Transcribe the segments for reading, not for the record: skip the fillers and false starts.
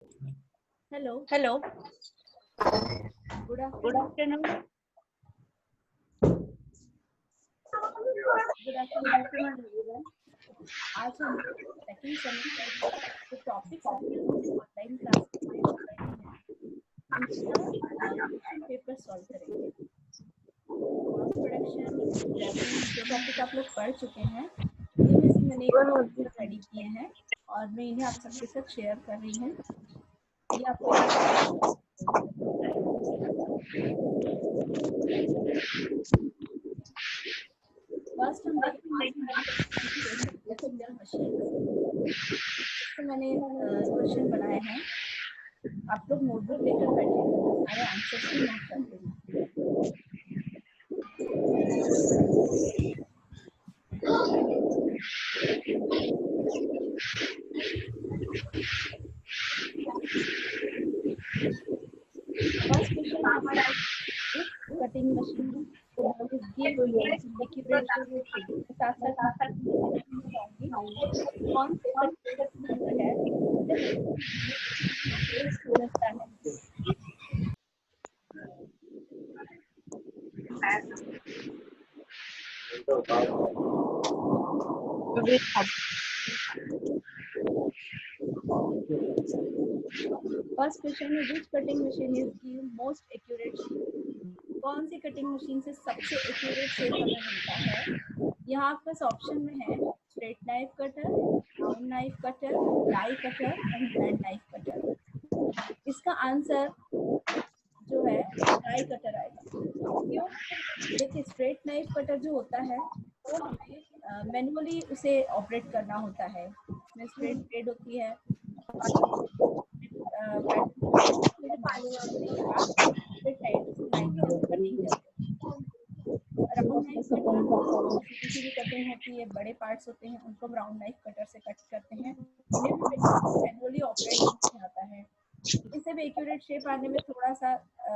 Hello, hello, good good afternoon. Afternoon. Good afternoon everyone. आज हम second semester में जो टॉपिक्स अभी हम ऑनलाइन क्लासेस में पढ़ रहे हैं उनका क्वेश्चन पेपर सॉल्व करेंगे। कॉस्ट प्रोडक्शन, रेवेन्यू जो टॉपिक आप लोग पढ़ चुके हैं इनमें से मैंने एक पेपर रेडी किए हैं और मैं इन्हें आप सबके साथ शेयर कर रही हूँ। ये आपको एक फर्स्ट हम देखेंगे इलेक्ट्रिकल मशीन। तो मैंने क्वेश्चन बनाए हैं, आप लोग नोटबुक लेकर बैठे सारे आंसर्स भी नोट कर लेना। फर्स्ट क्वेश्चन है हमारा, if cutting machine is give accurate के साथ साथ चाहूंगी कौन से कटिंग मशीन है मिलता है। फर्स्ट क्वेश्चन है, which cutting machine is give most accurate shape. कौन सी कटिंग मशीन से सबसे एक्यूरेट शेप हमें मिलता है। यहाँ आपके पास ऑप्शन में है straight knife cutter, round knife cutter, die cutter and blend knife cutter. इसका आंसर जो है डाई कटर आएगा। क्यों? देखिए, स्ट्रेट नाइफ कटर जो होता है वो हमें मैनुअली उसे ऑपरेट करना होता है। इसमें स्ट्रेट ब्लेड होती है, राउंड नाइफ कटर सीधी कटिंग होती है, बड़े पार्ट्स होते हैं उनको हम राउंड नाइफ कटर से कट करते हैं। उन्हें भी मैनुअली ऑपरेट किया जाता है। इसे भी एक्यूरेट शेप आने में थोड़ा सा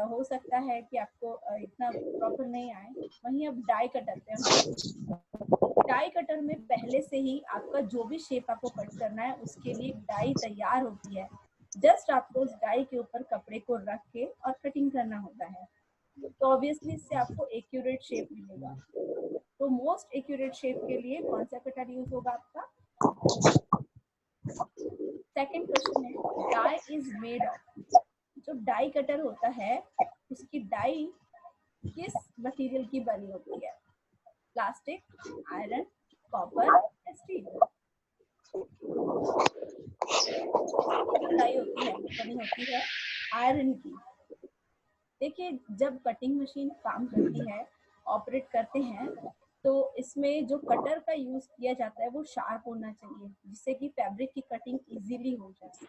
हो सकता है कि आपको इतना प्रॉपर नहीं आए। वहीं अब डाई कटर पे हम डाई कटर में पहले से ही आपका जो भी शेप आपको कट करना है उसके लिए डाई तैयार होती है। जस्ट आपको उस डाई के ऊपर कपड़े को रख के और कटिंग करना होता है। तो ऑब्वियसली इससे आपको एक्यूरेट शेप मिलेगा। तो मोस्ट एक्यूरेट शेप के लिए कौन सा कटर यूज होगा आपका। सेकंड क्वेश्चन है, डाई इज मेड ऑफ। जो डाई कटर होता है उसकी डाई किस मटेरियल की बनी होती है। Plastic, iron, copper, steel. Die होती है बनी होती है आयरन की। देखिए, जब कटिंग मशीन काम करती है, ऑपरेट करते हैं, तो इसमें जो कटर का यूज किया जाता है वो शार्प होना चाहिए जिससे कि फैब्रिक की कटिंग इजीली हो जाए।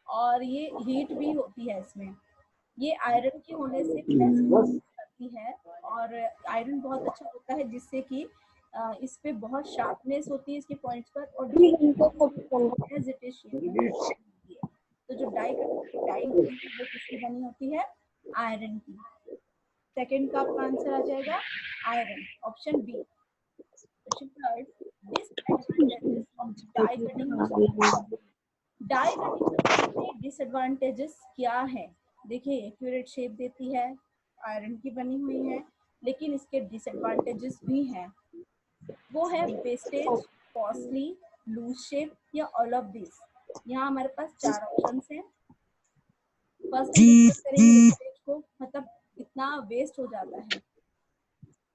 और ये हीट भी होती है इसमें। ये आयरन की होने से करती है और आयरन बहुत अच्छा होता है जिससे कि इस पे बहुत शार्पनेस होती है इसके पॉइंट्स पर और तो जो डाई वो किसकी बनी होती है, आयरन की। सेकंड का आपका आंसर आ जाएगा iron, option B. Question third, disadvantages of die cutting machine. Die cutting machine के डिसएडवांटेजेस क्या है। देखिए, एक्यूरेट शेप देती है, आयरन की बनी हुई है, लेकिन इसके डिसएडवांटेजेस भी हैं। वो है वेस्टेज, कॉस्टली, लूज शेप या ऑल ऑफ दिस। यहाँ हमारे पास चार ऑप्शंस हैं। फर्स्ट हम डिस्कस करेंगे वेस्टेज को, मतलब इतना वेस्ट हो जाता है।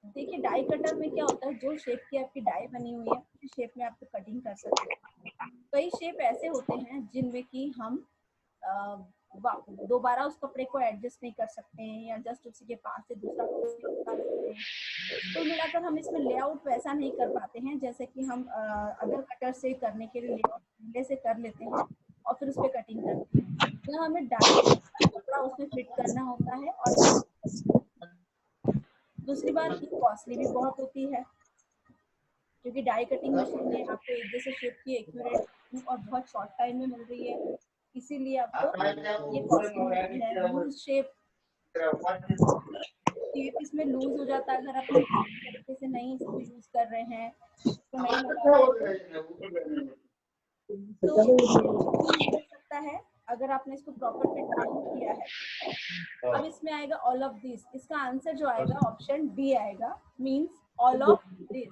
देखिए, डाई कटर में क्या होता है, जो शेप की आपकी डाई बनी हुई है उसी शेप में आपको कटिंग कर सकते हैं। कई शेप ऐसे होते हैं जिनमें कि हम दोबारा उस कपड़े को एडजस्ट नहीं कर सकते हैं या जस्ट उसी के पास से दूसरा पीस निकाल सकते हैं। तो मिलाकर हम इसमें लेआउट वैसा नहीं कर पाते हैं जैसे कि हम अदर कटर से करने के लिए लेआउट पहले से कर लेते हैं और फिर उस पर कटिंग करते हैं। तो हमें डाई कपड़ा उसमें फिट करना होता है। और दूसरी बात, ये कॉस्टली भी बहुत होती है क्योंकि डाई कटिंग मशीन में आपको एक जैसे शेप की एक्यूरेट और बहुत शॉर्ट टाइम में मिल रही है, इसीलिए आपको ये कॉस्टली मिलती है। लूज शेप इसमें लूज हो जाता है, अगर आप तरीके से नहीं इसको यूज कर रहे हैं तो नहीं होता है। तो सकता है अगर आपने इसको प्रॉपर फिट नहीं किया है। अब इसमें आएगा ऑल ऑफ दिस, इसका आंसर जो आएगा ऑप्शन डी आएगा, मींस ऑल ऑफ दिस।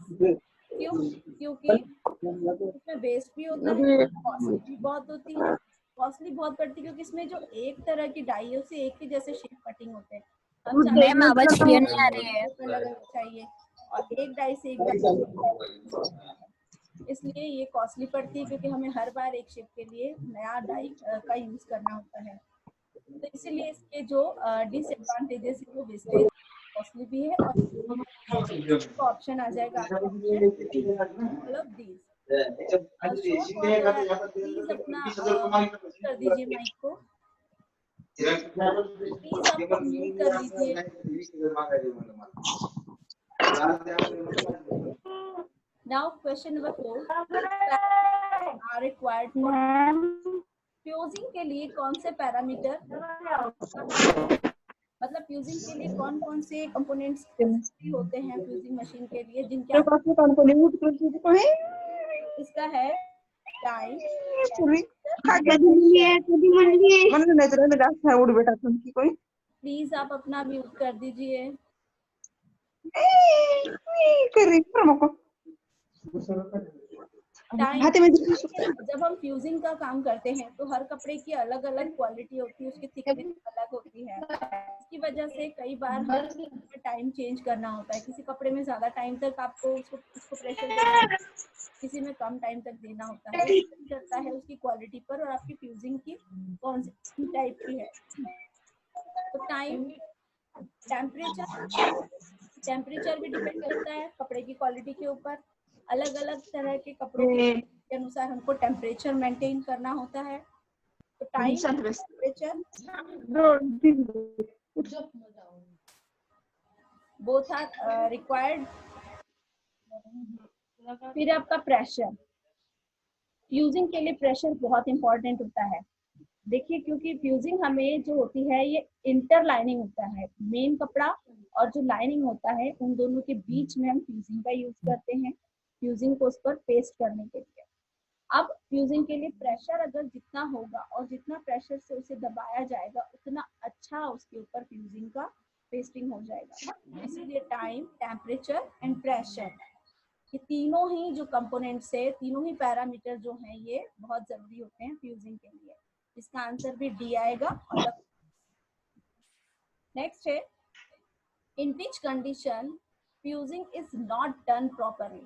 क्यों? क्योंकि इसमें वेस्ट भी होता है, कॉस्टली भी बहुत होती है। कॉस्टली बहुत पड़ती है क्योंकि इसमें जो एक तरह की डाई है उसे एक ही जैसे शेप कटिंग होते हैं। हम मैम आवाज क्लियर नहीं आ रही है। अलग चाहिए और एक डाई से एक बार, इसलिए ये कॉस्टली पड़ती है क्योंकि हमें हर बार एक शेप के लिए नया डाई का यूज करना होता है। तो इसीलिए इसके जो डिसएडवांटेजेस है वो वेस्टेज, कॉस्टली भी है, और ऑप्शन आ जाएगा ऑल ऑफ दीज। शोर बहुत हो रहा है, प्लीज अपना कर दीजिए माइक को, प्लीज आप म्यूट कर लीजिए। Now question number 4 are required for fusing के लिए कौन से पैरामीटर, मतलब फ्यूजिंग के लिए कौन कौन से कंपोनेंट्स होते हैं फ्यूजिंग मशीन के लिए, जिनके इसका है टाइम, प्लीज आप अपना म्यूट कर दीजिए। जब हम फ्यूजिंग का काम करते हैं तो हर कपड़े की अलग अलग क्वालिटी होती है, उसकी थिकनेस अलग होती है। इसकी वजह से कई बार टाइम चेंज करना होता है। किसी कपड़े में ज्यादा टाइम तक आपको उसको प्रेशर देना, किसी में कम टाइम तक देना होता है। डिपेंड करता है उसकी क्वालिटी पर और आपकी फ्यूजिंग की कौन सी टाइप की है। तो टाइम, टेम्परेचर भी डिपेंड करता है कपड़े की क्वालिटी के ऊपर। अलग अलग तरह के कपड़ों के अनुसार हमको टेम्परेचर मेंटेन करना होता है। तो time, temperature, both are required. फिर आपका प्रेशर, फ्यूजिंग के लिए प्रेशर बहुत इंपॉर्टेंट होता है। देखिए क्योंकि फ्यूजिंग हमें जो होती है ये इंटरलाइनिंग होता है, मेन कपड़ा और जो लाइनिंग होता है उन दोनों के बीच में हम फ्यूजिंग का यूज करते हैं, फ्यूजिंग को उस पर पेस्ट करने के लिए। अब फ्यूजिंग के लिए प्रेशर अगर जितना होगा और जितना प्रेशर से उसे दबाया जाएगा उतना अच्छा उसके ऊपर फ्यूजिंग का पेस्टिंग हो जाएगा। इसलिए टाइम, टेम्परेचर एंड प्रेशर, ये तीनों ही जो कंपोनेंट्स है, तीनों ही पैरामीटर जो हैं ये बहुत जरूरी होते हैं फ्यूजिंग के लिए। इसका आंसर भी डी आएगा। नेक्स्ट है, in which condition fusing is not done properly,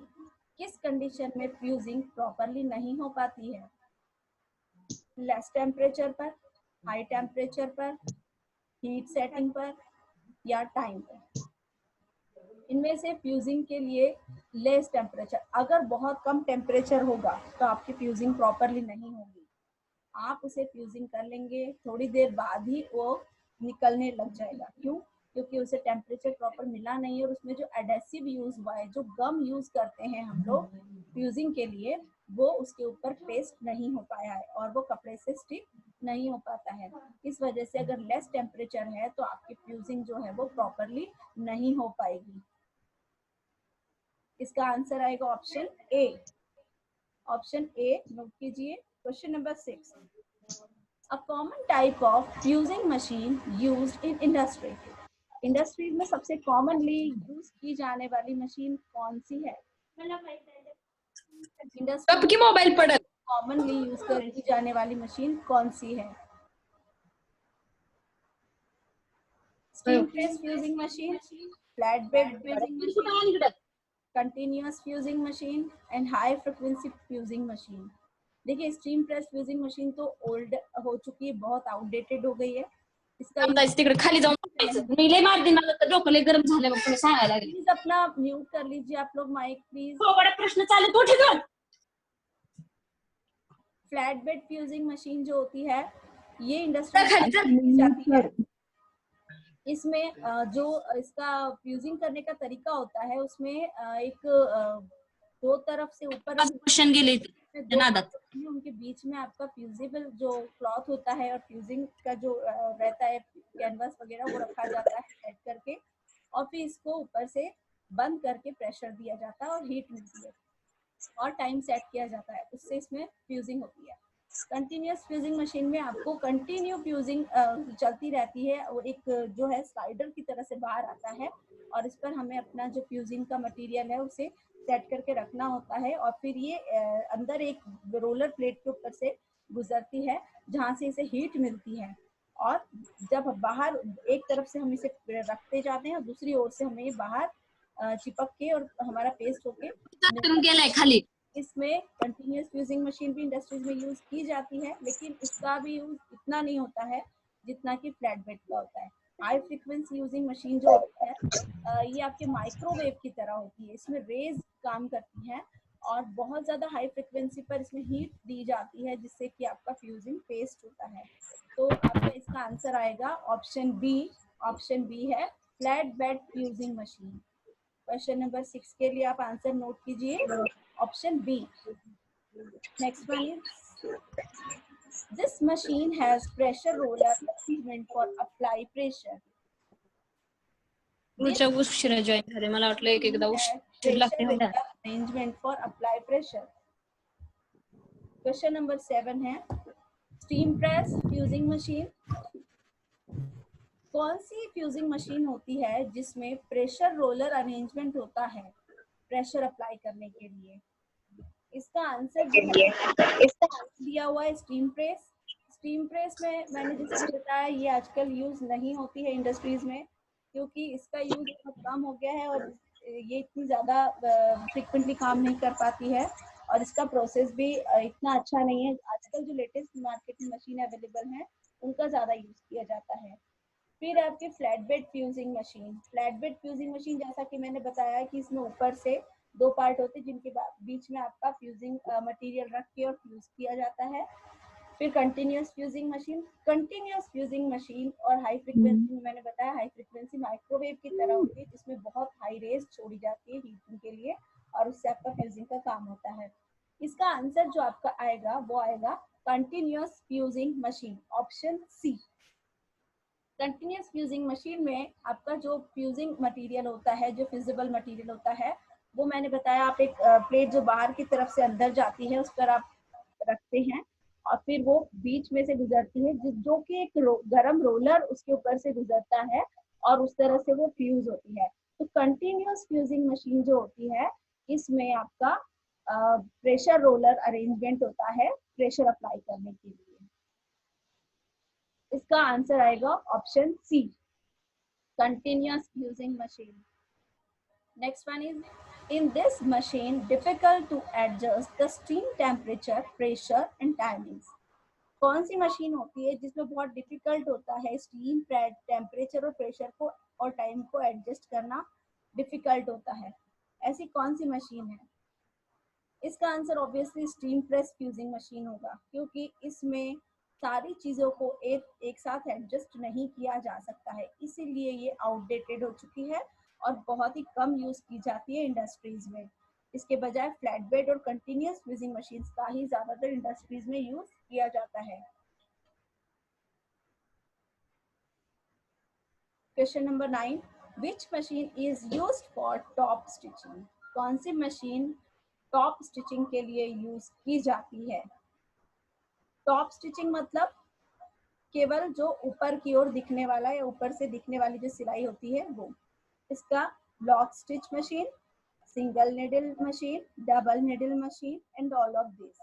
किस कंडीशन में फ्यूजिंग प्रॉपरली नहीं हो पाती है? लेस टेम्परेचर पर, हाई टेम्परेचर पर, हीट सेटिंग पर या टाइम पर? इनमें से फ्यूजिंग के लिए लेस टेम्परेचर, अगर बहुत कम टेम्परेचर होगा तो आपकी फ्यूजिंग प्रॉपरली नहीं होगी। आप उसे फ्यूजिंग कर लेंगे, थोड़ी देर बाद ही वो निकलने लग जाएगा। क्यों? क्योंकि उसे टेम्परेचर प्रॉपर मिला नहीं है और उसमें जो एडेसिव यूज हुआ है, जो गम यूज करते हैं हम लोग फ्यूजिंग के लिए, वो उसके ऊपर पेस्ट नहीं हो पाया है और वो कपड़े से स्टिक नहीं हो पाता है। इस वजह से अगर लेस टेम्परेचर है तो आपकी फ्यूजिंग जो है वो प्रॉपरली नहीं हो पाएगी। इसका आंसर आएगा option A. Option A note कीजिए। Question number 6, A common type of fusing machine used in industry. Industries में सबसे कॉमनली यूज की जाने वाली मशीन कौन सी है? सबकी मोबाइल पड़ा, कॉमनली यूज की जाने वाली मशीन कौन सी है? Steam press fusing machine, flat bed fusing machine, continuous fusing machine and high frequency fusing machine. देखिए स्टीम प्रेस फ्यूजिंग मशीन तो ओल्ड हो चुकी है, बहुत आउटडेटेड हो गई है। इसका तिकडे खाली जाऊन मी लय मार दिन, मला तर डोकं लय गरम झालं बघ, तुम्ही सांगायला लागले। प्लीज अपना म्यूट कर लीजिए आप लोग माइक प्लीज। हो बड़ा प्रश्न चालू तो ठीक है। फ्लैट बेड फ्यूजिंग मशीन जो होती है ये इंडस्ट्री जाती है। इसमें जो इसका फ्यूजिंग करने का तरीका होता है उसमें एक दो तरफ से ऊपर क्वेश्चन गेले उनके बीच में आपका फ्यूजिबल जो क्लॉथ होता है और फ्यूजिंग का जो रहता है कैनवास वगैरह वो रखा जाता है सेट करके, और फिर इसको ऊपर से बंद करके प्रेशर दिया जाता है और हीट मिलती है और टाइम सेट किया जाता है, उससे इसमें फ्यूजिंग होती है। कंटिन्यूअस फ्यूजिंग मशीन में आपको कंटिन्यू फ्यूजिंग चलती रहती है और एक जो है स्लाइडर की तरह से बाहर आता है और इस पर हमें अपना जो फ्यूजिंग का मटेरियल है उसे सेट करके रखना होता है और फिर ये अंदर एक रोलर प्लेट के ऊपर से गुजरती है जहाँ से इसे हीट मिलती है और जब बाहर एक तरफ से हम इसे रखते जाते हैं और दूसरी ओर से हमें ये बाहर चिपक के और हमारा पेस्ट होके करून गेलाय खाली. इसमें कंटिन्यूअस फ्यूजिंग मशीन भी इंडस्ट्रीज में यूज की जाती है लेकिन इसका भी यूज इतना नहीं होता है जितना कि फ्लैट बेड का होता है। हाई फ्रीक्वेंसी यूजिंग मशीन जो होती है ये आपके माइक्रोवेव की तरह होती है, इसमें रेज काम करती हैं और बहुत ज्यादा हाई फ्रीक्वेंसी पर इसमें हीट दी जाती है जिससे कि आपका फ्यूजिंग पेस्ट होता है। तो आपका इसका आंसर आएगा ऑप्शन बी। ऑप्शन बी है flat bed fusing machine. Question number 6 के लिए आप आंसर नोट कीजिए, option B. Next one is this machine has pressure roller arrangement for apply pressure. पुढच्या उशिरा जॉईन झाले, मला वाटलं एक एकदा उशीर लागते प्रेशर मला. Roller arrangement for apply pressure. Question number 7 है स्टीम प्रेस फ्यूजिंग मशीन। कौन सी फ्यूजिंग मशीन होती है जिसमें प्रेशर रोलर अरेंजमेंट होता है प्रेशर अप्लाई करने के लिए? इसका आंसर जो है दिया हुआ है स्टीम प्रेस। स्टीम प्रेस में मैंने जैसे बताया ये आजकल यूज नहीं होती है इंडस्ट्रीज में क्योंकि इसका यूज बहुत कम हो गया है और ये इतनी ज़्यादा फ्रिक्वेंटली काम नहीं कर पाती है और इसका प्रोसेस भी इतना अच्छा नहीं है। आजकल जो लेटेस्ट मार्केट में मशीन अवेलेबल हैं उनका ज़्यादा यूज किया जाता है। फिर आपकी flat bed fusing machine. Flat bed fusing machine जैसा कि मैंने बताया कि इसमें ऊपर से दो पार्ट होते हैं जिनके बीच में आपका फ्यूजिंग मटेरियल रख के और फ्यूज किया जाता है। फिर continuous fusing machine. Continuous fusing machine और हाई फ्रीक्वेंसी में मैंने बताया हाई फ्रीक्वेंसी माइक्रोवेव की तरह होती है जिसमें बहुत हाई रेज छोड़ी जाती है हीटिंग के लिए और उससे आपका फ्यूजिंग का काम होता है। इसका आंसर जो आपका आएगा वो आएगा continuous fusing machine, option C. Continuous fusing machine में आपका जो फ्यूजिंग मटेरियल होता है, जो फिजिबल मटेरियल होता है, वो मैंने बताया आप एक प्लेट जो बाहर की तरफ से अंदर जाती है उस पर आप रखते हैं और फिर वो बीच में से गुजरती है जो कि एक गरम रोलर उसके ऊपर से गुजरता है और उस तरह से वो फ्यूज होती है। तो कंटिन्यूअस फ्यूजिंग मशीन जो होती है इसमें आपका प्रेशर रोलर अरेंजमेंट होता है प्रेशर अप्लाई करने के लिए। इसका आंसर आएगा option C, continuous fusing machine. Next one is in this machine difficult to adjust the steam temperature, pressure and timings। कौन सी मशीन होती है जिसमें बहुत डिफिकल्ट होता है स्टीम टेम्परेचर और प्रेशर को और टाइम को एडजस्ट करना डिफिकल्ट होता है, ऐसी कौन सी मशीन है? इसका answer obviously steam press fusing machine होगा क्योंकि इसमें सारी चीज़ों को एक साथ एडजस्ट नहीं किया जा सकता है, इसीलिए ये आउटडेटेड हो चुकी है और बहुत ही कम यूज की जाती है इंडस्ट्रीज में। इसके बजाय फ्लैट बेड और कंटिन्यूअस फ्यूजिंग मशीन का ही ज्यादातर इंडस्ट्रीज में यूज किया जाता है। Question number 9, which machine is used for top stitching? कौन सी मशीन टॉप स्टिचिंग के लिए यूज की जाती है? टॉप स्टिचिंग मतलब केवल जो ऊपर की ओर दिखने वाला या ऊपर से दिखने वाली जो सिलाई होती है वो। इसका lock stitch machine, single needle machine, double needle machine and all of this.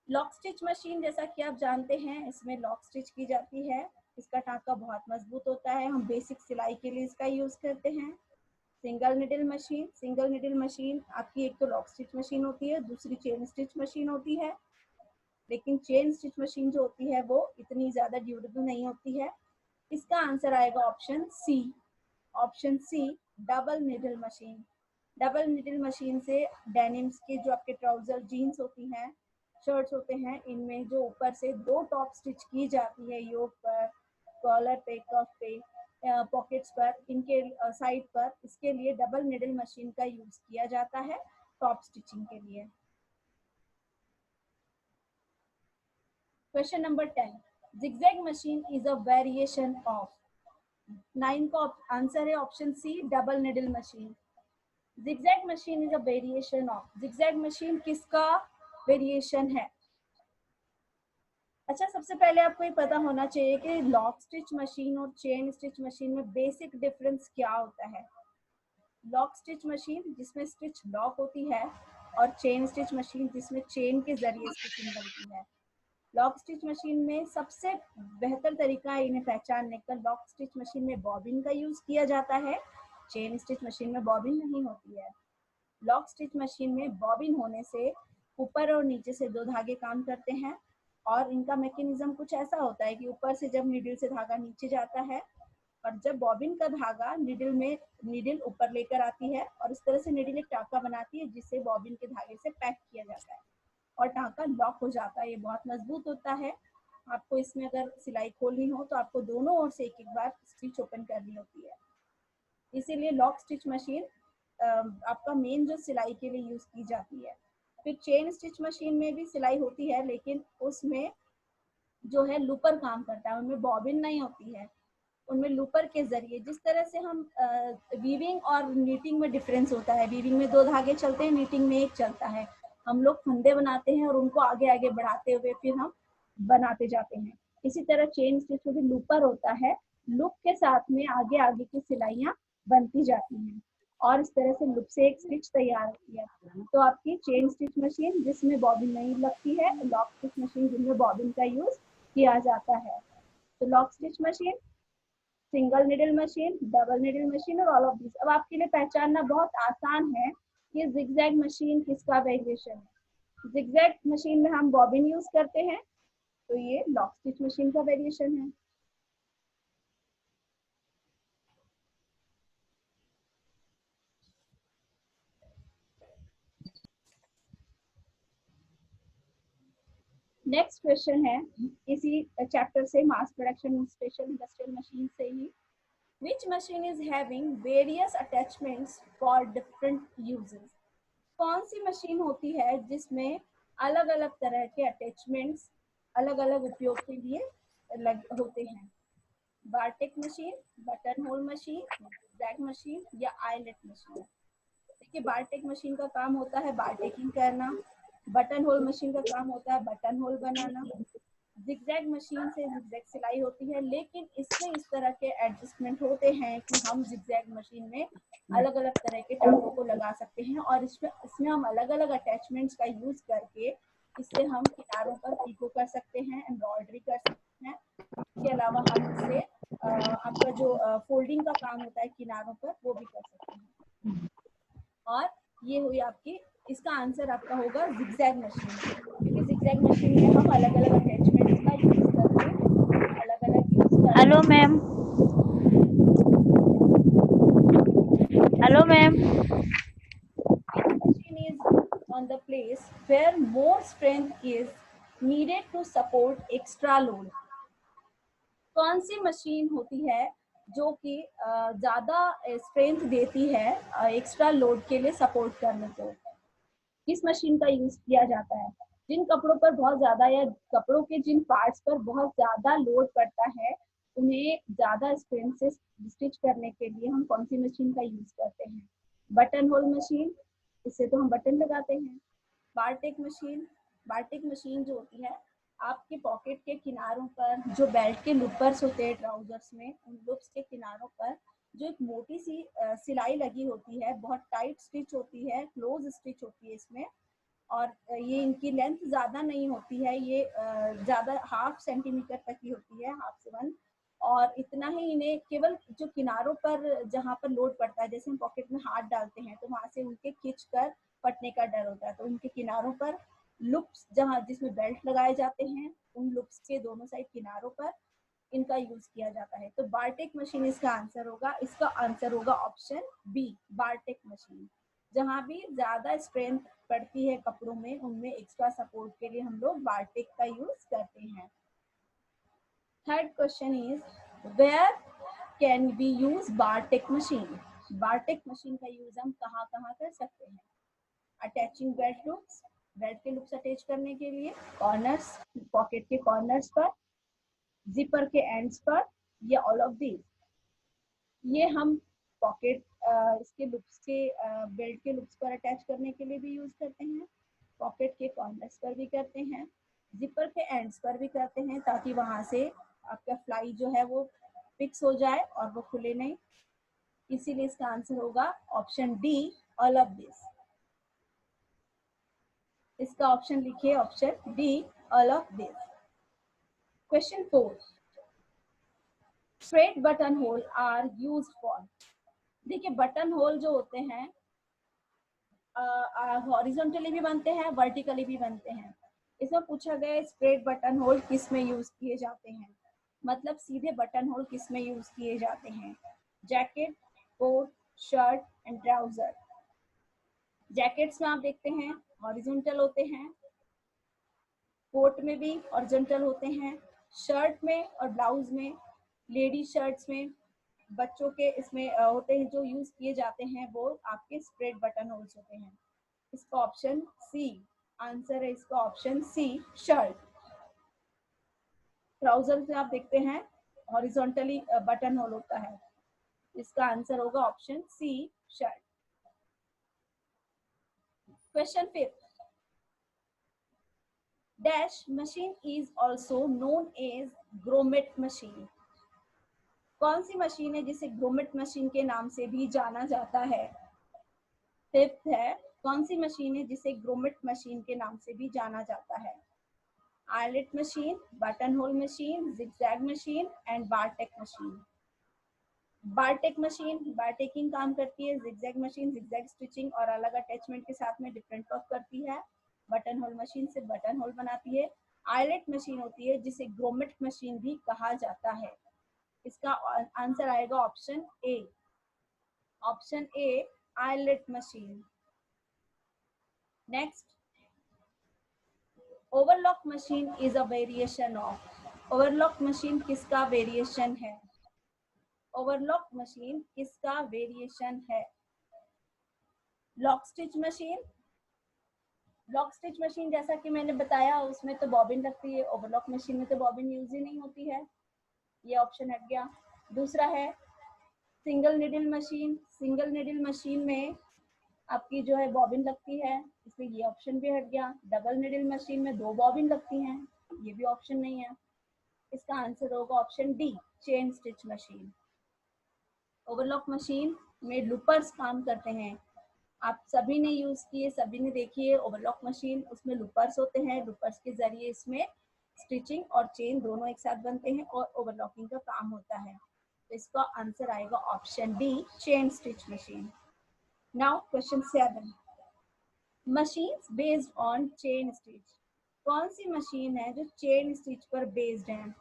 Lock stitch machine जैसा कि आप जानते हैं इसमें लॉक स्टिच की जाती है, इसका टांका बहुत मजबूत होता है, हम बेसिक सिलाई के लिए इसका यूज करते हैं। Single needle machine, single needle machine आपकी एक तो लॉक स्टिच मशीन होती है, दूसरी चेन स्टिच मशीन होती है, लेकिन चेन स्टिच मशीन जो होती है वो इतनी ज्यादा ड्यूरेबल नहीं होती है। इसका आंसर आएगा option C, option C double needle machine. Double needle machine से डेनिम्स के जो आपके ट्राउजर जीन्स होती हैं, शर्ट्स होते हैं, इनमें जो ऊपर से दो टॉप स्टिच की जाती है योक पर, कॉलर पे, कफ पे, पॉकेट्स पर, इनके साइड पर, इसके लिए डबल निडल मशीन का यूज किया जाता है टॉप स्टिचिंग के लिए। Question number 10, zigzag machine is a variation of। 9 का आंसर है option C double needle machine. zigzag machine is a variation of। zigzag machine किसका वेरिएशन है? अच्छा, सबसे पहले आपको ये पता होना चाहिए कि लॉक स्टिच मशीन और चेन स्टिच मशीन में बेसिक डिफरेंस क्या होता है। लॉक स्टिच मशीन जिसमें स्टिच लॉक होती है और चेन स्टिच मशीन जिसमें चेन के जरिए स्टिचिंग बनती है। लॉक स्टिच मशीन में सबसे बेहतर तरीका है इन्हें पहचानने का, लॉक स्टिच मशीन में बॉबिन का यूज किया जाता है, चेन स्टिच मशीन में बॉबिन नहीं होती है। लॉक स्टिच मशीन में बॉबिन होने से ऊपर और नीचे से दो धागे काम करते हैं और इनका मैकेनिज्म कुछ ऐसा होता है कि ऊपर से जब नीडल से धागा नीचे जाता है और जब बॉबिन का धागा नीडल ऊपर लेकर आती है और इस तरह से नीडल एक टाँका बनाती है जिससे बॉबिन के धागे से पैक किया जाता है और टाँका लॉक हो जाता है। ये बहुत मजबूत होता है। आपको इसमें अगर सिलाई खोलनी हो तो आपको दोनों ओर से एक एक बार स्टिच ओपन करनी होती है। इसीलिए लॉक स्टिच मशीन आपका मेन जो सिलाई के लिए यूज की जाती है। फिर चेन स्टिच मशीन में भी सिलाई होती है लेकिन उसमें जो है लूपर काम करता है, उनमें बॉबिन नहीं होती है, उनमें लूपर के जरिए जिस तरह से हम वीविंग और नीटिंग में डिफरेंस होता है। वीविंग में दो धागे चलते हैं, नीटिंग में एक चलता है। हम लोग फंदे बनाते हैं और उनको आगे आगे बढ़ाते हुए फिर हम बनाते जाते हैं। इसी तरह चेन स्टिच में भी लूपर होता है, लूप के साथ में आगे आगे की सिलाइयां बनती जाती हैं और इस तरह से लूप से एक स्टिच तैयार होती है। तो आपकी चेन स्टिच मशीन जिसमें बॉबिन नहीं लगती है, लॉक स्टिच मशीन जिसमें बॉबिन का यूज किया जाता है। तो lock stitch machine, single needle machine, double needle machine और ऑल ऑफ दिस। अब आपके लिए पहचानना बहुत आसान है कि जिगजैग मशीन किसका वेरिएशन है। जिगजैग मशीन में हम बॉबिन यूज करते हैं तो ये लॉक स्टिच मशीन का वेरिएशन है। नेक्स्ट क्वेश्चन है इसी चैप्टर से, mass production special industrial machine से ही। Which machine is having various attachments for different uses? कौन सी मशीन होती है जिसमें अलग अलग तरह के अटैचमेंट्स अलग अलग उपयोग के लिए होते हैं। Bartack machine, button hole machine, jack machine या आईलेट मशीन। देखिए, बारटेक मशीन का काम होता है बारटेकिंग करना, बटन होल मशीन का काम होता है बटन होल बनाना, जिगजैग मशीन से जिगजैग सिलाई होती है। लेकिन इसमें इस तरह के एडजस्टमेंट होते हैं कि हम जिगजैग मशीन में अलग अलग तरह के टाँकों को लगा सकते हैं और इसमें हम अलग अलग अटैचमेंट्स का यूज करके इससे हम किनारों पर पीको कर सकते हैं, एम्ब्रॉयडरी कर सकते हैं। इसके अलावा हम इससे आपका जो फोल्डिंग का काम होता है किनारों पर वो भी कर सकते हैं। और ये हुई आपकी, इसका आंसर आपका होगा जिगजैग मशीन, क्योंकि जिगजैग मशीन में हम अलग अलग अटैचमेंट्स का यूज करके अलग अलग यूज करके। Hello ma'am, hello ma'am. Machine is on the place where more strength is needed to support extra load. कौन सी मशीन होती है जो कि ज्यादा स्ट्रेंथ देती है एक्स्ट्रा लोड के लिए सपोर्ट करने को? किस मशीन का यूज किया जाता है? जिन कपड़ों पर बहुत ज्यादा या कपड़ों के जिन पार्ट्स पर बहुत ज्यादा लोड पड़ता है उन्हें ज्यादा स्ट्रेंथ से स्टिच करने के लिए हम कौन सी मशीन का यूज करते हैं? बटन होल मशीन, इससे तो हम बटन लगाते हैं। बारटेक मशीन, बारटेक मशीन जो होती है आपके पॉकेट के किनारों पर जो बेल्ट के लुपर्स होते हैं ट्राउजर्स में, उन लुप्स के किनारों पर जो एक मोटी सी सिलाई लगी होती है, बहुत टाइट स्टिच होती है, क्लोज स्टिच होती है इसमें। और ये इनकी लेंथ ज़्यादा नहीं होती है, ये ज़्यादा 1/2 सेंटीमीटर तक की होती है, 1/2 से 1। और इतना ही इन्हें केवल जो किनारों पर जहाँ पर लोड पड़ता है, जैसे हम पॉकेट में हाथ डालते हैं तो वहाँ से उनके खींच कर फटने का डर होता है, तो उनके किनारों पर लुप्स जहाँ जिसमें बेल्ट लगाए जाते हैं उन लुप्स के दोनों साइड किनारों पर इनका यूज किया जाता है। तो बारटेक मशीन इसका आंसर होगा। इसका आंसर होगा ऑप्शन बी, बारटेक मशीन। जहाँ भी ज्यादा स्ट्रेंथ पड़ती है कपड़ों में उनमें एक्स्ट्रा सपोर्ट के लिए हम लोग बारटेक का यूज करते हैं। Third question is, where can we use bartack machine? Bartack machine का यूज हम कहाँ कहाँ कर सकते हैं? अटैचिंग बेल्ट लूप्स, बेल्ट के लूप्स अटैच करने के लिए, कॉर्नर्स, पॉकेट के कॉर्नर्स पर, जिपर के एंड्स पर, या ऑल ऑफ दीज। ये हम पॉकेट इसके लुप्स के बेल्ट के लुप्स पर अटैच करने के लिए भी यूज करते हैं, पॉकेट के कॉर्नर्स पर भी करते हैं, जिपर के एंड्स पर भी करते हैं ताकि वहां से आपका फ्लाई जो है वो फिक्स हो जाए और वो खुले नहीं। इसीलिए इसका आंसर होगा option D, all of this. इसका ऑप्शन लिखिए, option D, all of this. Question 4, straight button hole are used for. देखिए बटन होल जो होते हैं हॉरिजॉन्टली भी बनते हैं, वर्टिकली भी बनते हैं। इसमें पूछा गया स्ट्रेट बटन होल किस में यूज किए जाते हैं, मतलब सीधे बटन होल किस में यूज किए जाते हैं। Jacket, coat, shirt and trouser. Jackets में आप देखते हैं हॉरिजॉन्टल होते हैं, कोट में भी हॉरिजॉन्टल होते हैं, शर्ट में और ब्लाउज में, लेडी शर्ट्स में, बच्चों के इसमें होते हैं जो यूज किए जाते हैं वो आपके स्ट्रेट बटन होल्स होते हैं। इसका ऑप्शन सी आंसर है, इसका ऑप्शन सी, शर्ट। ट्राउजर में आप देखते हैं हॉरिजॉन्टली बटन होल होता है। इसका आंसर होगा option C, shirt. Question 5, dash machine is also known as grommet machine. कौन सी मशीन है जिसे ग्रोमेट मशीन के नाम से भी जाना जाता है। फिफ्थ है, कौन सी मशीन है जिसे ग्रोमेट मशीन के नाम से भी जाना जाता है। Eyelet machine, button hole machine, zigzag machine and bartack machine. Bartack machine bartacking काम करती है, जिगजैग मशीन जिगजैग स्टिचिंग और अलग अटैचमेंट के साथ में डिफरेंट वर्क करती है। बटन होल मशीन से बटन होल बनाती है। आयलेट मशीन होती है जिसे ग्रोमेट मशीन भी कहा जाता है। इसका आंसर आएगा option A, option A, eyelet machine. Next, overlock machine is a variation of. Overlock machine किसका वेरिएशन है। ओवरलॉक मशीन किसका वेरिएशन है। Lock stitch machine. Lock stitch machine जैसा कि मैंने बताया उसमें तो बॉबिन लगती है, ओवरलॉक मशीन में तो बॉबिन यूज ही नहीं होती है। ये ऑप्शन हट गया। दूसरा है single needle machine. Single needle machine में आपकी जो है बॉबिन लगती है, इसलिए ये ऑप्शन भी हट गया। डबल निडल मशीन में 2 बॉबिन लगती हैं, ये भी ऑप्शन नहीं है। इसका आंसर होगा option D, chain stitch machine. Overlock machine में लूपर्स काम करते हैं। आप सभी ने यूज किए, सभी ने देखी है ओवरलॉक मशीन, उसमें लूपर्स होते हैं। लूपर्स के जरिए इसमें स्टिचिंग और चेन दोनों एक साथ बनते हैं और ओवरलॉकिंग का काम होता है। तो इसका आंसर आएगा option D, chain stitch machine. Now question 7, machines based on chain stitch. कौन सी मशीन है जो चेन स्टिच पर बेस्ड है।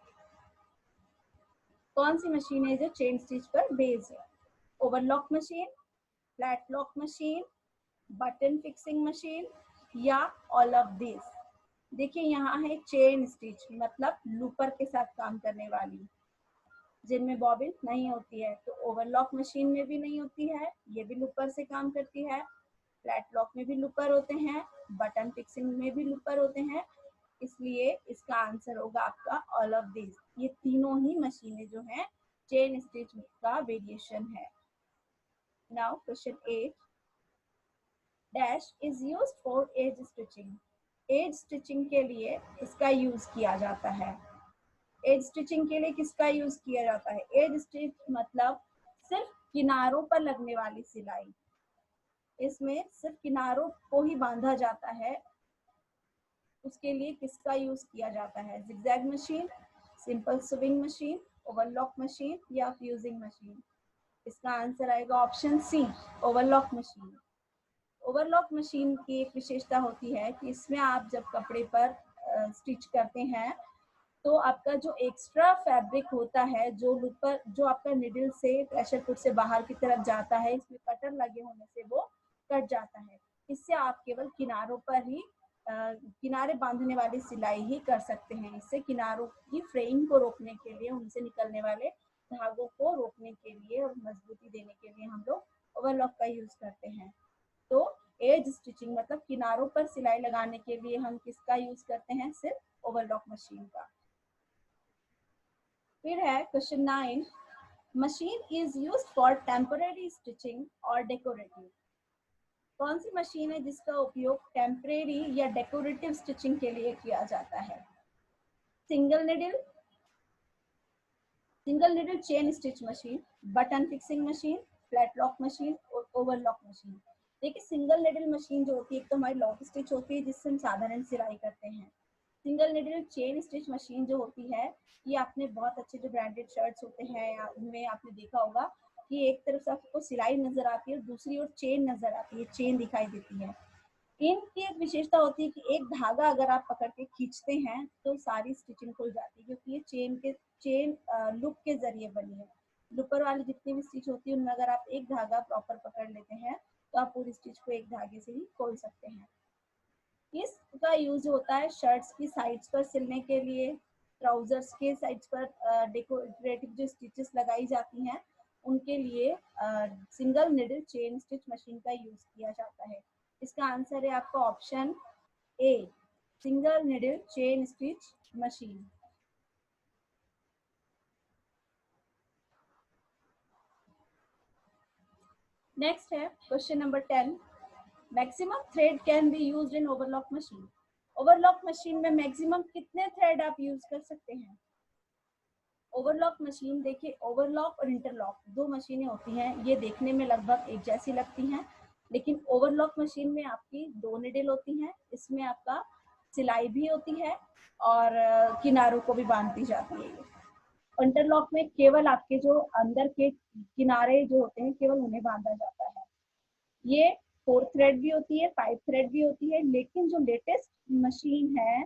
कौन सी मशीन है जो चेन स्टिच पर बेस्ड है। Overlock machine, flat lock machine, button fixing machine या ऑल ऑफ दिस। देखिए यहाँ है चेन स्टिच मतलब लूपर के साथ काम करने वाली, जिनमें बॉबिन नहीं होती है। तो ओवरलॉक मशीन में भी नहीं होती है, ये भी लूपर से काम करती है। फ्लैट लॉक में भी लूपर होते हैं, बटन फिक्सिंग में भी लूपर होते हैं। इसलिए इसका आंसर होगा आपका ऑल ऑफ दिस। ये तीनों ही मशीनें जो हैं चेन स्टिच का वेरिएशन है। Now question 8, dash is used for edge stitching. Edge stitching के लिए इसका यूज किया जाता है। एज स्टिचिंग के लिए किसका यूज किया जाता है। एज स्टिच मतलब सिर्फ किनारों पर लगने वाली सिलाई, इसमें सिर्फ किनारों को ही बांधा जाता है। उसके लिए किसका यूज किया जाता है। Zigzag machine, simple swing machine, overlock machine या फ्यूजिंग मशीन। इसका आंसर आएगा option C, overlock machine. Overlock machine की एक विशेषता होती है कि इसमें आप जब कपड़े पर स्टिच करते हैं तो आपका जो एक्स्ट्रा फैब्रिक होता है, जो लूपर जो आपका निडल से प्रेशर फुट से बाहर की तरफ जाता है, इसमें कटर लगे होने से वो कट जाता है। इससे आप केवल किनारों पर ही किनारे बांधने वाली सिलाई ही कर सकते हैं। इससे किनारों की फ्रेम को रोकने के लिए, उनसे निकलने वाले धागों को रोकने के लिए और मजबूती देने के लिए हम लोग ओवरलॉक का यूज करते हैं। तो एज स्टिचिंग मतलब किनारों पर सिलाई लगाने के लिए हम किसका यूज करते हैं, सिर्फ ओवरलॉक मशीन का। फिर है question 9, machine is used for temporary stitching और डेकोरेटिव। कौन सी मशीन है जिसका उपयोग टेम्परेरी या डेकोरेटिव स्टिचिंग के लिए किया जाता है? Single needle chain stitch machine, button fixing machine, flat lock machine और ओवरलॉक मशीन। देखिए सिंगल निडल मशीन जो होती है, एक तो हमारी लॉक स्टिच होती है जिससे हम साधारण सिलाई करते हैं। Single needle chain stitch machine जो होती है, ये आपने बहुत अच्छे जो ब्रांडेड शर्ट्स होते हैं उनमें आपने देखा होगा कि एक तरफ से आपको सिलाई नजर आती है और दूसरी ओर चेन नजर आती है, चेन दिखाई देती है। इनकी एक विशेषता होती है कि एक धागा अगर आप पकड़ के खींचते हैं तो सारी स्टिचिंग खुल जाती है, क्योंकि ये चेन लूप के जरिए बनी है। लूपर वाली जितनी भी स्टिच होती है उनमें अगर आप एक धागा प्रॉपर पकड़ लेते हैं तो आप पूरी स्टिच को एक धागे से ही खोल सकते हैं। इसका यूज होता है शर्ट्स की साइड्स पर सिलने के लिए, ट्राउजर्स के साइड्स पर डेकोरेटिव जो स्टिचेस लगाई जाती हैं उनके लिए single needle chain stitch machine का यूज किया जाता है। इसका आंसर है आपका option A, single needle chain stitch machine. Next है question number 10, maximum thread can be used in overlock machine. Overlock machine में मैक्सिमम कितने थ्रेड आप यूज कर सकते हैं? ओवरलॉक मशीन देखिए, ओवरलॉक और इंटरलॉक दो मशीनें होती हैं, ये देखने में लगभग एक जैसी लगती हैं, लेकिन ओवरलॉक मशीन में आपकी दो निडल होती हैं, इसमें आपका सिलाई भी होती है और किनारों को भी बांधती जाती है। इंटरलॉक में केवल आपके जो अंदर के किनारे जो होते हैं केवल उन्हें बांधा जाता है। ये 4 थ्रेड भी होती है, 5 थ्रेड भी होती है, लेकिन जो लेटेस्ट मशीन है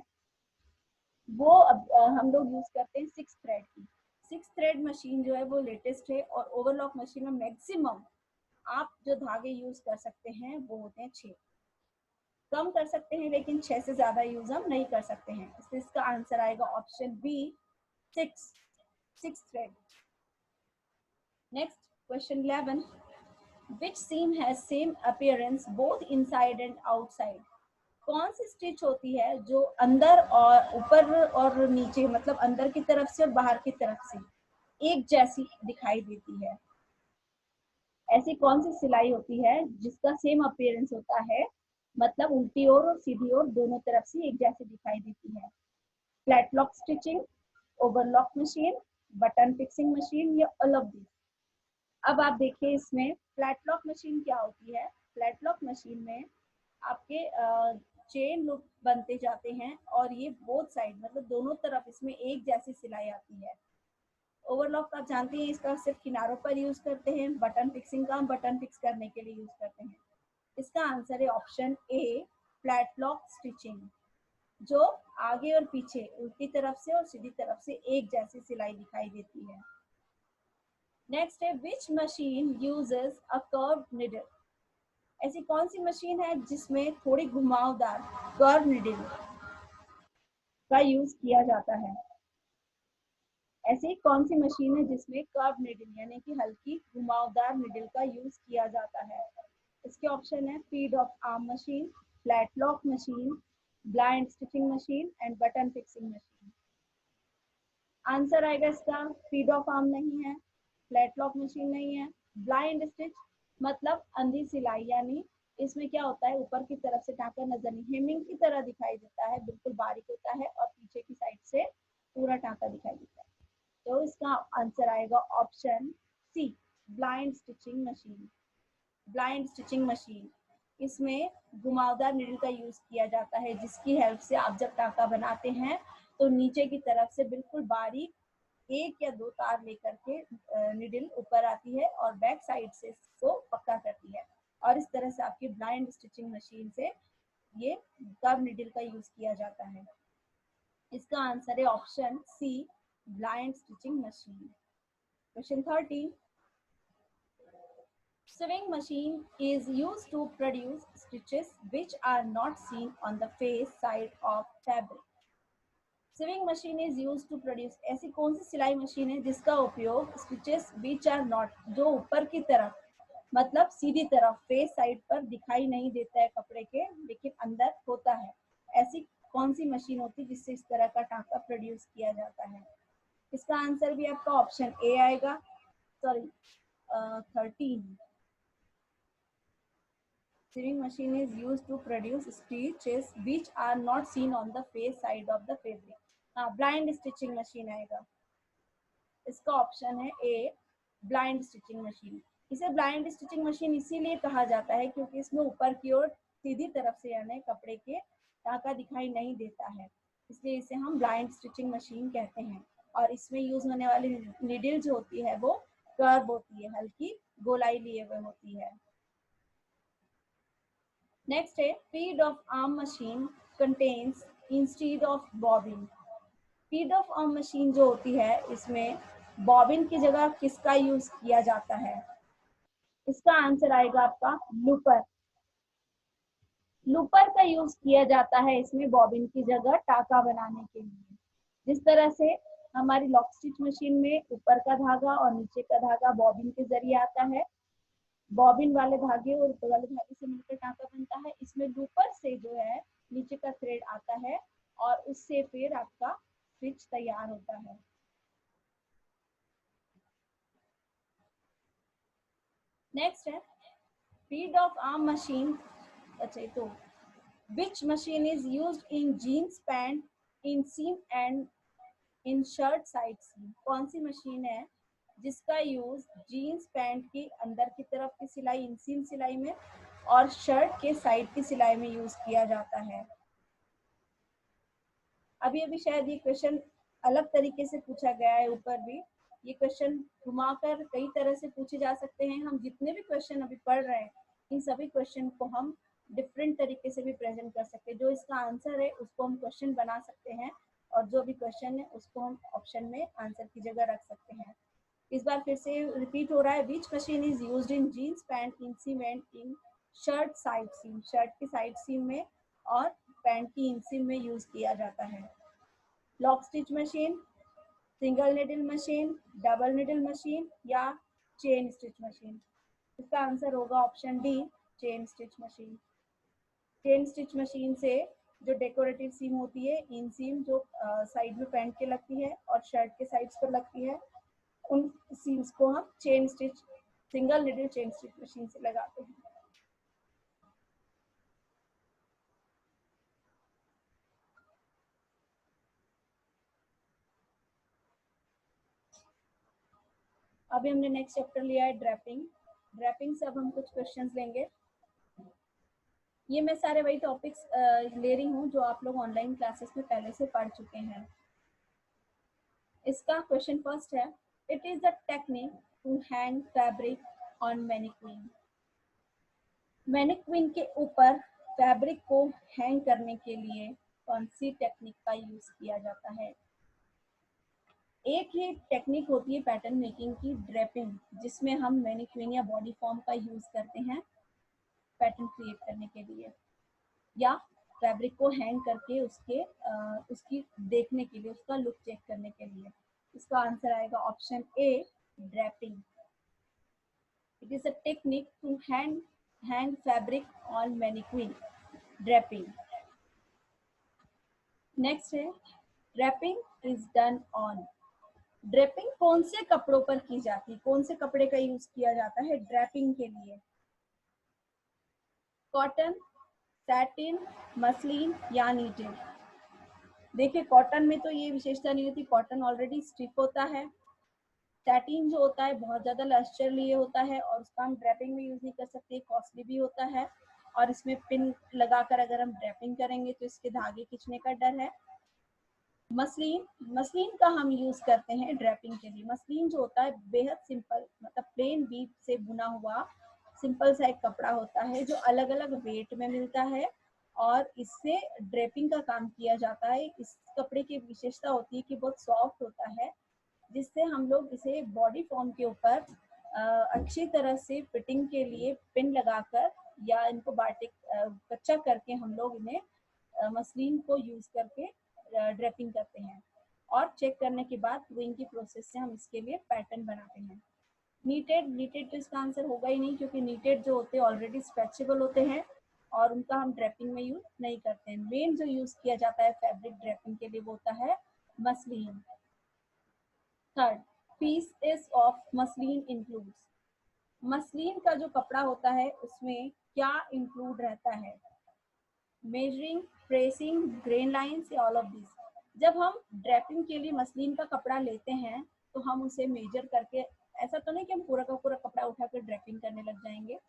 वो अब हम लोग यूज करते हैं 6 थ्रेड की। 6 थ्रेड मशीन जो है वो लेटेस्ट है और ओवरलॉक मशीन में मैक्सिमम आप जो धागे यूज कर सकते हैं वो होते हैं 6। कम कर सकते हैं लेकिन 6 से ज्यादा यूज हम नहीं कर सकते हैं, इसलिए इसका आंसर आएगा option B, 6 thread. Next question 11, which seam has same appearance both inside and outside। कौन सी स्टिच होती है जो अंदर और ऊपर और नीचे, मतलब अंदर की तरफ से और बाहर की तरफ से एक जैसी दिखाई देती है? ऐसी कौन सी सिलाई होती है जिसका सेम अपीयरेंस होता है, मतलब उल्टी ओर और सीधी ओर दोनों तरफ से एक जैसी दिखाई देती है? Flat lock stitching, overlock machine, button fixing machine या ऑल ऑफ दिस? अब आप देखिए इसमें फ्लैट लॉक मशीन क्या होती है। फ्लैट लॉक मशीन में आपके चेन लूप बनते जाते हैं और ये बोथ साइड मतलब दोनों तरफ इसमें एक जैसी सिलाई आती है। ओवरलॉक आप जानते हैं इसका सिर्फ किनारों पर यूज करते हैं, बटन फिक्सिंग का हम बटन फिक्स करने के लिए यूज करते हैं। इसका आंसर है option A, flat lock stitching, जो आगे और पीछे उल्टी तरफ से और सीधी तरफ से एक जैसी सिलाई दिखाई देती है। नेक्स्ट है which machine uses a curved needle. ऐसी कौन सी मशीन है जिसमें थोड़ी घुमावदार कर्व निडल का यूज किया जाता है? ऐसी कौन सी मशीन है जिसमें कर्व निडल यानी कि हल्की घुमावदार निडल का यूज किया जाता है? इसके ऑप्शन है feed of arm machine, flat lock machine, blind stitching machine and button fixing machine. Answer आएगा इसका फीड ऑफ आर्म नहीं है, फ्लैट लॉक मशीन नहीं है, ब्लाइंड स्टिच मतलब अंधी सिलाई, यानी इसमें क्या होता है ऊपर की तरफ से टाँका नजर नहीं, हेमिंग की तरह दिखाई देता है, बिल्कुल बारीक होता है और पीछे की साइड से पूरा टाँका दिखाई देता है। तो इसका आंसर आएगा option C, blind stitching machine. Blind stitching machine, इसमें घुमावदार निडल का यूज किया जाता है जिसकी हेल्प से आप जब टाँका बनाते हैं तो नीचे की तरफ से बिल्कुल बारीक एक या दो तार लेकर के निडल ऊपर आती है और बैक साइड से इसको पक्का करती है और इस तरह से आपकी ब्लाइंड स्टिचिंग मशीन से ये कर्व निडल का यूज किया जाता है। इसका आंसर है option C, blind stitching machine. Question 13, sewing machine is used to produce stitches which are not seen on the face side of fabric। Sewing machine is use to produce, ऐसी कौन सी सिलाई machine है जिसका उपयोग stitches which are not, जो ऊपर की तरफ मतलब सीधी तरफ फेस साइड पर दिखाई नहीं देता है कपड़े के लेकिन अंदर होता है, ऐसी कौन सी मशीन होती है जिससे इस तरह का टाँका प्रोड्यूस किया जाता है? इसका आंसर भी आपका ऑप्शन ए आएगा, sorry 13, Sewing machine is used to produce stitches which are not seen on the face side of the fabric. हाँ, blind stitching machine आएगा. इसका ऑप्शन है ए, ब्लाइंड स्टिचिंग मशीन. इसे ब्लाइंड स्टिचिंग मशीन इसीलिए कहा जाता है क्योंकि इसमें ऊपर की ओर सीधी तरफ से यानी कपड़े के टाका दिखाई नहीं देता है, इसलिए इसे हम ब्लाइंड स्टिचिंग मशीन कहते हैं. और इसमें यूज होने वाली नीडल जो होती है वो कर्व होती है, हल्की गोलाई लिए हुए होती है. नेक्स्ट है feed of arm machine contains instead of bobbin. Feed of arm machine जो होती है इसमें बॉबिन की जगह किसका यूज किया जाता है? इसका आंसर आएगा आपका लूपर. लूपर का यूज किया जाता है इसमें बॉबिन की जगह टाका बनाने के लिए. जिस तरह से हमारी लॉक स्टिच मशीन में ऊपर का धागा और नीचे का धागा बॉबिन के जरिए आता है, बॉबिन वाले धागे और ऊपर वाले धागे से मिलकर टाका बनता है, इसमें लूपर से जो है नीचे का थ्रेड आता है और उससे फिर आपका स्टिच तैयार होता है. नेक्स्ट है फीड ऑफ आर्म मशीन. अच्छा, तो which machine is used in jeans pant in seam and in shirt side seam. कौन सी मशीन है जिसका यूज जीन्स पैंट के अंदर की तरफ की सिलाई इनसीम सिलाई में और शर्ट के साइड की सिलाई में यूज किया जाता है? अभी अभी शायद ये क्वेश्चन अलग तरीके से पूछा गया है. ऊपर भी ये क्वेश्चन घुमाकर कई तरह से पूछे जा सकते हैं. हम जितने भी क्वेश्चन अभी पढ़ रहे हैं इन सभी क्वेश्चन को हम डिफरेंट तरीके से भी प्रेजेंट कर सकते हैं. जो इसका आंसर है उसको हम क्वेश्चन बना सकते हैं और जो भी क्वेश्चन है उसको हम ऑप्शन में आंसर की जगह रख सकते हैं. इस बार फिर से रिपीट हो रहा है. Which machine is used in jeans pant in seam and in shirt side seam. Shirt की साइड सीम में और पैंट की इंसीम में यूज किया जाता है. Lock stitch machine, single needle machine, double needle machine या चेन स्टिच मशीन. इसका आंसर होगा option D, chain stitch machine. Chain stitch machine से जो डेकोरेटिव सीम होती है, इन सीम जो साइड में पैंट के लगती है और शर्ट के साइड्स पर लगती है, उन सीम्स को हम chain stitch single needle chain stitch machine से लगाते हैं. अभी हमने नेक्स्ट चैप्टर लिया है ड्रैपिंग. ड्रैपिंग से अब हम कुछ क्वेश्चंस लेंगे. ये मैं सारे वही टॉपिक्स ले रही हूँ जो आप लोग ऑनलाइन क्लासेस में पहले से पढ़ चुके हैं. इसका क्वेश्चन फर्स्ट है, it is the technique to hang fabric on mannequin. Mannequin के ऊपर फैब्रिक को हैंग करने के लिए कौन सी टेक्निक का यूज किया जाता है? एक ही टेक्निक होती है पैटर्न मेकिंग की, ड्रेपिंग, जिसमें हम मैनिक्विन या बॉडी फॉर्म का यूज करते हैं पैटर्न क्रिएट करने के लिए, या फैब्रिक को हैंग करके उसकी देखने के लिए, उसका लुक चेक करने के लिए. इसका आंसर आएगा option A, draping. It is a technique to hang fabric on mannequin, draping. Next है draping is done on. Draping कौन से कपड़ों पर की जाती है? कौन से कपड़े का यूज किया जाता है ड्रेपिंग के लिए? कॉटन, सैटिन, मसलिन या नीटेड. देखिए कॉटन में तो ये विशेषता नहीं होती, कॉटन ऑलरेडी स्टिफ होता है. सैटिन जो होता है बहुत ज्यादा लॉइस्चर लिए होता है और उसका हम ड्रेपिंग में यूज नहीं कर सकते, कॉस्टली भी होता है और इसमें पिन लगाकर अगर हम ड्रेपिंग करेंगे तो इसके धागे खींचने का डर है. मसलिन का हम यूज करते हैं ड्रेपिंग के लिए. मसलिन जो होता है बेहद सिंपल, मतलब प्लेन वीव से बुना हुआ सिंपल सा एक कपड़ा होता है जो अलग अलग वेट में मिलता है और इससे ड्रेपिंग का काम किया जाता है. इस कपड़े की विशेषता होती है कि बहुत सॉफ्ट होता है, जिससे हम लोग इसे बॉडी फॉर्म के ऊपर अच्छी तरह से फिटिंग के लिए पिन लगाकर या इनको बाटिक कच्चा करके हम लोग इन्हें मसलिन को यूज करके ड्रेपिंग करते हैं और चेक करने के बाद विंग की प्रोसेस से हम इसके लिए पैटर्न बनाते हैं. नीटेड तो इसका आंसर होगा ही नहीं क्योंकि नीटेड जो होते हैं ऑलरेडी स्ट्रेचेबल होते हैं और उनका हम ड्रेपिंग में यूज नहीं करते हैं. मेन जो यूज किया जाता है फैब्रिक ड्रेपिंग के लिए वो होता है muslin. Third, pieces of muslin includes. Muslin का जो कपड़ा होता है उसमें क्या इंक्लूड रहता है? मेजरिंग, प्रेसिंग, ग्रेन लाइंस या ऑल ऑफ दिस? जब हम ड्रेपिंग के लिए मसलिन का कपड़ा लेते हैं तो हम उसे मेजर करके, ऐसा तो नहीं कि हम पूरा का पूरा कपड़ा उठाकर ड्रेपिंग करने लग जाएंगे।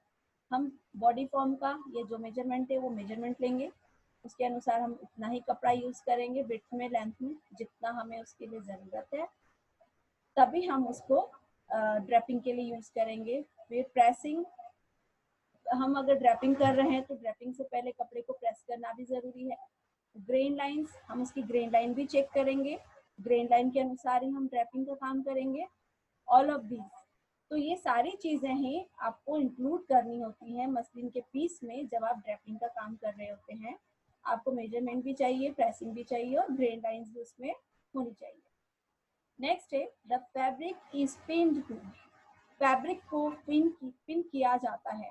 हम बॉडी फॉर्म का ये जो मेजरमेंट है वो मेजरमेंट लेंगे, उसके अनुसार हम उतना ही कपड़ा यूज करेंगे, विड्थ में, लेंथ में, जितना हमें उसके लिए ज़रूरत है, तभी हम उसको ड्रेपिंग के लिए यूज करेंगे। फिर प्रेसिंग, हम अगर ड्रेपिंग कर रहे हैं तो ड्रेपिंग से पहले कपड़े को प्रेस करना भी ज़रूरी है। ग्रेन लाइंस, हम उसकी ग्रेन लाइन भी चेक करेंगे, ग्रेन लाइन के अनुसार ही हम ड्रेपिंग का काम करेंगे। ऑल ऑफ दिस, तो ये सारी चीज़ें ही आपको इंक्लूड करनी होती हैं मसलिन के पीस में जब आप ड्रेपिंग का काम कर रहे होते हैं। आपको मेजरमेंट भी चाहिए, प्रेसिंग भी चाहिए और ग्रेन लाइंस भी उसमें होनी चाहिए। नेक्स्ट है the fabric is pinned to. Fabric को पिन किया जाता है,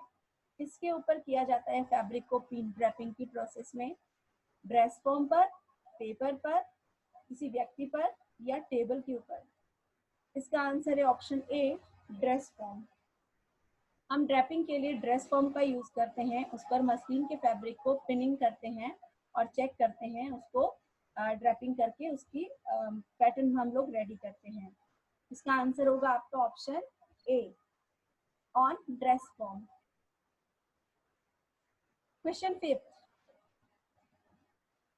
किसके ऊपर किया जाता है फैब्रिक को पिन रैपिंग की प्रोसेस में? ड्रेस फॉर्म पर, पेपर पर, किसी व्यक्ति पर या टेबल के ऊपर? इसका आंसर है ऑप्शन ए, ड्रेस फॉर्म। हम ड्रेपिंग के लिए ड्रेस फॉर्म का यूज करते हैं, उस पर मसलिन के फैब्रिक को पिनिंग करते हैं और चेक करते हैं, उसको ड्रेपिंग करके उसकी पैटर्न हम लोग रेडी करते हैं। इसका आंसर होगा आपका option A, on dress form. Question 5,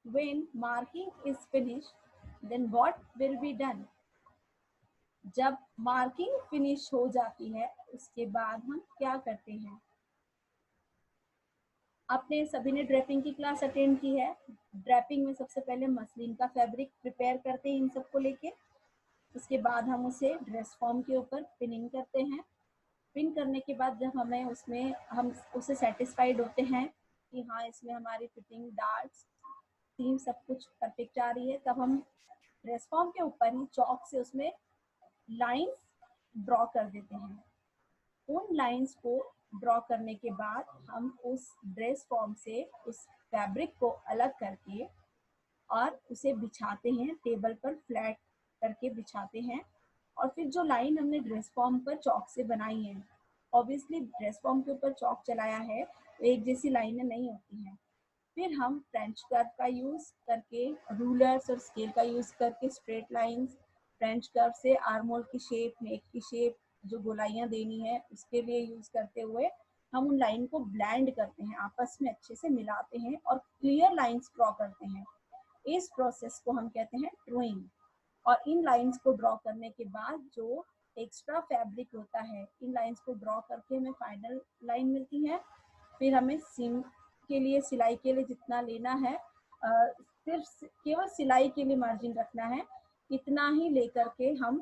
when marking is finished then what will be done? जब मार्किंग फिनिश हो जाती है उसके बाद हम क्या करते हैं? आपने सभी ने ड्रेपिंग की क्लास अटेंड की है। ड्रेपिंग में सबसे पहले मसलिन का फैब्रिक प्रिपेयर करते हैं इन सबको लेके, उसके बाद हम उसे ड्रेस फॉर्म के ऊपर पिनिंग करते हैं। पिन करने के बाद जब हमें उसमें हम उससे सेटिस्फाइड होते हैं कि हाँ इसमें हमारी फिटिंग, डार्ट्स, सीम सब कुछ परफेक्ट आ रही है, तब हम ड्रेस फॉर्म के ऊपर ही चॉक से उसमें लाइंस ड्रॉ कर देते हैं। उन लाइंस को ड्रॉ करने के बाद हम उस ड्रेस फॉर्म से उस फैब्रिक को अलग करके और उसे बिछाते हैं, टेबल पर फ्लैट करके बिछाते हैं। और फिर जो लाइन हमने ड्रेस फॉर्म पर चॉक से बनाई है, ऑब्वियसली ड्रेस फॉर्म के ऊपर चॉक चलाया है तो एक जैसी लाइनें नहीं होती हैं। फिर हम फ्रेंच कर्व का यूज करके, रूलर्स और स्केल का यूज करके स्ट्रेट लाइंस, फ्रेंच कर्व से आर्मोल की शेप, नेक की शेप, जो गोलाइयाँ देनी है उसके लिए यूज करते हुए हम उन लाइन को ब्लेंड करते हैं, आपस में अच्छे से मिलाते हैं और क्लियर लाइंस ड्रॉ करते हैं। इस प्रोसेस को हम कहते हैं ड्राइंग। और इन लाइंस को ड्रॉ करने के बाद जो एक्स्ट्रा फैब्रिक होता है, इन लाइंस को ड्रॉ करके हमें फाइनल लाइन मिलती है। फिर हमें सीम के लिए, सिलाई के लिए जितना लेना है, सिर्फ केवल सिलाई के लिए मार्जिन रखना है, इतना ही लेकर के हम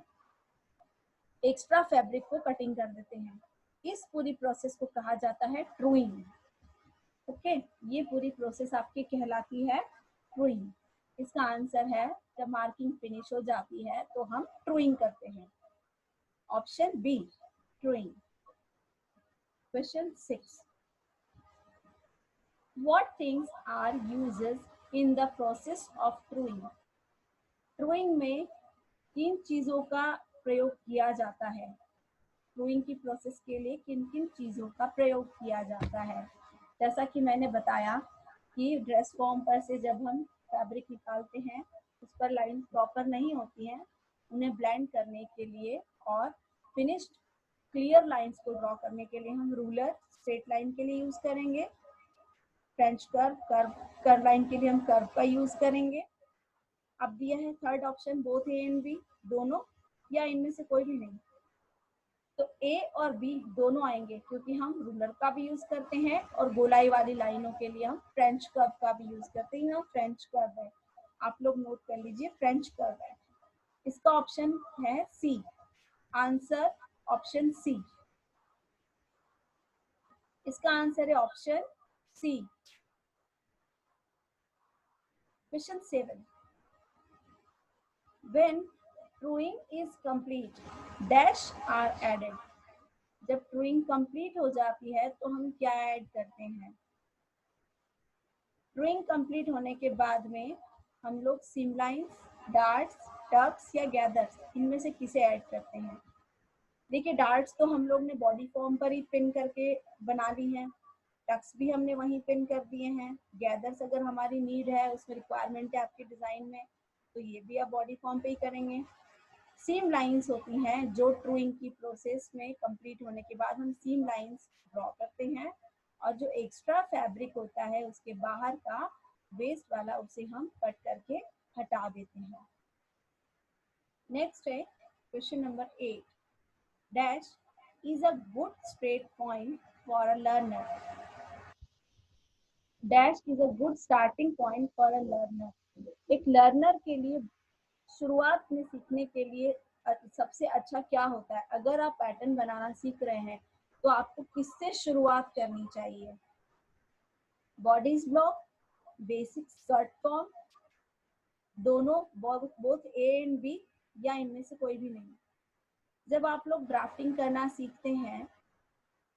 एक्स्ट्रा फैब्रिक को कटिंग कर देते हैं। इस पूरी प्रोसेस को कहा जाता है ट्रूइंग। ओके, ये पूरी प्रोसेस आपकी कहलाती है ट्रूइंग। इसका आंसर है जब मार्किंग फिनिश हो जाती है तो हम ट्रूइंग करते हैं, option B, truing. Question 6, what things are uses in the process of truing? Truing में किन चीजों का प्रयोग किया जाता है? ट्रूइंग की प्रोसेस के लिए किन किन चीजों का प्रयोग किया जाता है? जैसा कि मैंने बताया कि ड्रेस फॉर्म पर से जब हम फैब्रिक निकालते हैं उस पर लाइन प्रॉपर नहीं होती हैं, उन्हें ब्लेंड करने के लिए और फिनिश्ड क्लियर लाइंस को ड्रॉ करने के लिए हम रूलर, स्ट्रेट लाइन के लिए यूज करेंगे, फ्रेंच कर्व लाइन के लिए हम कर्व का यूज करेंगे। अब दिया है third option, both A and B, दोनों या इनमें से कोई भी नहीं। तो ए और बी दोनों आएंगे क्योंकि हम रूलर का भी यूज करते हैं और गोलाई वाली लाइनों के लिए हम फ्रेंच कर्व का भी यूज करते हैं। फ्रेंच कर्व है, आप लोग नोट कर लीजिए, फ्रेंच कर्व है। इसका ऑप्शन है सी, आंसर ऑप्शन सी। इसका आंसर है option C. Question 7, when truing is complete dash are added? जब ट्रूइंग कंप्लीट हो जाती है तो हम क्या ऐड करते हैं? ट्रूइंग कंप्लीट होने के बाद में हम लोग सिम लाइंस, डार्ट्स, टक्स या गैदर्स, इनमें से किसे ऐड करते हैं? देखिए डार्ट्स तो हम लोग ने बॉडी फॉर्म पर ही पिन करके बना ली हैं, टक्स भी हमने वहीं पिन कर दिए हैं, गैदर्स अगर हमारी नीड है, उसमें रिक्वायरमेंट है आपके डिजाइन में, तो ये भी आप बॉडी फॉर्म पे ही करेंगे। सीम लाइंस होती हैं जो ट्रूइंग की प्रोसेस में कंप्लीट होने के बाद हम सीम लाइंस ड्रॉ करते हैं, और जो एक्स्ट्रा फैब्रिक होता है उसके बाहर का वेस्ट वाला उसे हम कट करके हटा देते हैं। नेक्स्ट है question number 8, dash is a good straight point for a learner. Dash is a good starting point for a learner. एक लर्नर के लिए शुरुआत में सीखने के लिए सबसे अच्छा क्या होता है? अगर आप पैटर्न बनाना सीख रहे हैं तो आपको किससे शुरुआत करनी चाहिए? Bodies block, basic skirt form, दोनों, बोथ ए एंड बी, या इनमें से कोई भी नहीं? जब आप लोग ड्राफ्टिंग करना सीखते हैं,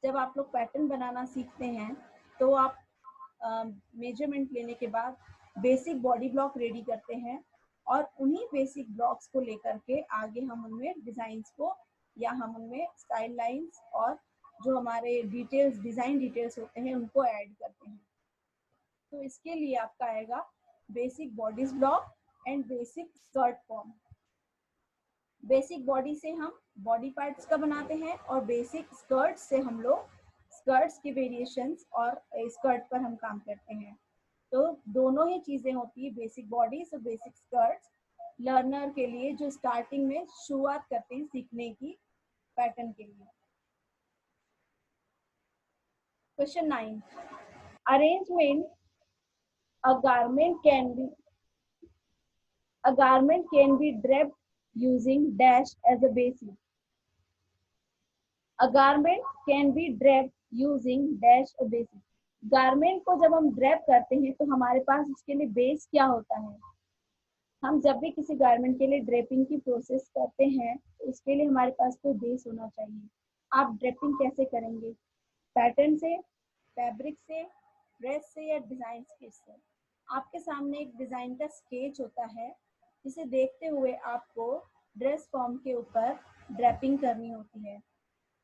जब आप लोग पैटर्न बनाना सीखते हैं, तो आप मेजरमेंट लेने के बाद बेसिक बॉडी ब्लॉक रेडी करते हैं, और उन्हीं बेसिक ब्लॉक्स को लेकर के आगे हम उनमें डिजाइंस को, या हम उनमें स्टाइल लाइंस और जो हमारे डिटेल्स, डिजाइन डिटेल्स होते हैं, उनको ऐड करते हैं। तो इसके लिए आपका आएगा basic bodies block and basic skirt form. Basic body से हम बॉडी पार्ट्स का बनाते हैं, और बेसिक स्कर्ट से हम लोग स्कर्ट्स की वेरिएशंस और स्कर्ट पर हम काम करते हैं। तो दोनों ही चीजें होती है, बेसिक बॉडीज और बेसिक स्कर्ट्स, लर्नर के लिए जो स्टार्टिंग में शुरुआत करते हैं सीखने की पैटर्न के लिए। Question 9, arrangement a garment can be a garment can be draped using dash as a basis. A garment can be draped using dash a basis. Garment को जब हम ड्रैप करते हैं तो हमारे पास उसके लिए बेस क्या होता है? हम जब भी किसी गारमेंट के लिए ड्रेपिंग की प्रोसेस करते हैं तो उसके लिए हमारे पास कोई बेस होना चाहिए। आप ड्रेपिंग कैसे करेंगे? पैटर्न से, फैब्रिक से, ड्रेस से, या डिजाइन स्केच से? आपके सामने एक डिजाइन का स्केच होता है जिसे देखते हुए आपको ड्रेस फॉर्म के ऊपर ड्रेपिंग करनी होती है।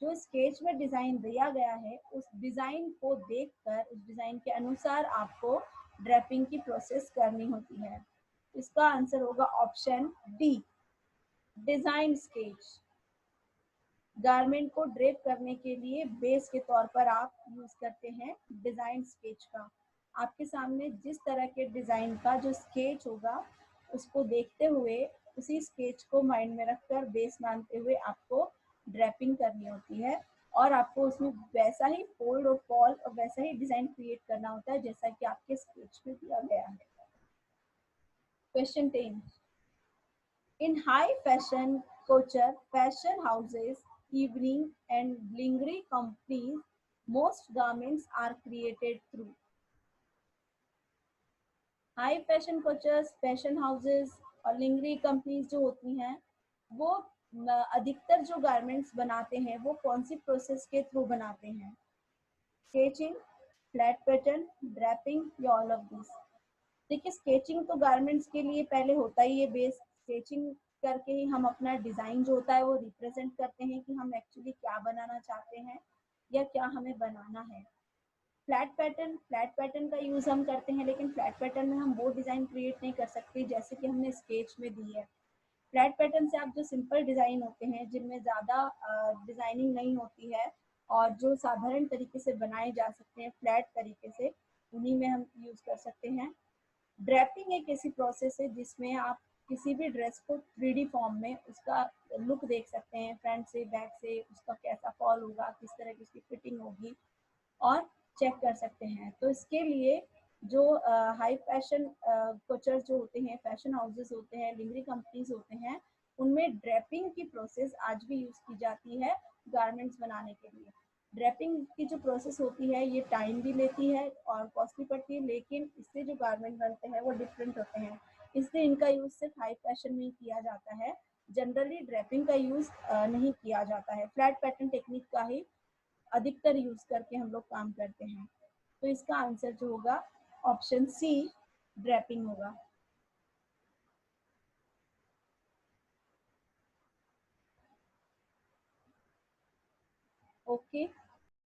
जो स्केच में डिजाइन दिया गया है उस डिजाइन को देखकर, उस डिजाइन के अनुसार आपको ड्रेपिंग की प्रोसेस करनी होती है। इसका आंसर होगा option D, design sketch. Garment को ड्रेप करने के लिए बेस के तौर पर आप यूज करते हैं डिजाइन स्केच का। आपके सामने जिस तरह के डिजाइन का जो स्केच होगा उसको देखते हुए, उसी स्केच को माइंड में रखकर बेस मानते हुए आपको ड्रेपिंग करनी होती है, और आपको उसमें वैसा ही फोल्ड और फॉल और वैसा ही डिजाइन क्रिएट करना होता है जैसा कि आपके स्केच में दिया गया है। Question 10, in high fashion couture, fashion houses, evening and lingerie companies, most garments are created through. High fashion coachers, fashion houses और लिंगरी कंपनीज जो होती हैं, वो अधिकतर जो गारमेंट्स बनाते हैं वो कौन सी प्रोसेस के थ्रू बनाते हैं? स्केचिंग, फ्लैट पैटर्न, ड्रैपिंग, या ऑल ऑफ दिस? देखिए स्केचिंग तो गारमेंट्स के लिए पहले होता ही है बेस। स्केचिंग करके ही हम अपना डिजाइन जो होता है वो रिप्रेजेंट करते हैं कि हम एक्चुअली क्या बनाना चाहते हैं या क्या हमें बनाना है। फ्लैट पैटर्न का यूज हम करते हैं, लेकिन फ्लैट पैटर्न में हम वो डिजाइन क्रिएट नहीं कर सकते जैसे कि हमने स्केच में दी है। फ्लैट पैटर्न से आप जो सिंपल डिजाइन होते हैं जिनमें ज्यादा डिजाइनिंग नहीं होती है और जो साधारण तरीके से बनाए जा सकते हैं फ्लैट तरीके से, उन्हीं में हम यूज कर सकते हैं। ड्रैपिंग एक ऐसी प्रोसेस है जिसमें आप किसी भी ड्रेस को 3D फॉर्म में उसका लुक देख सकते हैं, फ्रंट से, बैक से, उसका कैसा फॉल होगा, किस तरह की उसकी फिटिंग होगी, और चेक कर सकते हैं। तो इसके लिए जो हाई फैशन कोचर्स जो होते हैं, फैशन हाउसेस होते हैं, लिंगरी कंपनीज होते हैं, उनमें ड्रेपिंग की प्रोसेस आज भी यूज की जाती है गारमेंट्स बनाने के लिए। ड्रेपिंग की जो प्रोसेस होती है ये टाइम भी लेती है और कॉस्टली पड़ती है, लेकिन इससे जो गारमेंट बनते हैं वो डिफरेंट होते हैं, इसलिए इनका यूज सिर्फ हाई फैशन में ही किया जाता है। जनरली ड्रेपिंग का यूज नहीं किया जाता है। फ्लैट पैटर्न टेक्निक का ही अधिकतर यूज करके हम लोग काम करते हैं। तो इसका आंसर जो होगा ऑप्शन सी, ड्रेपिंग होगा। ओके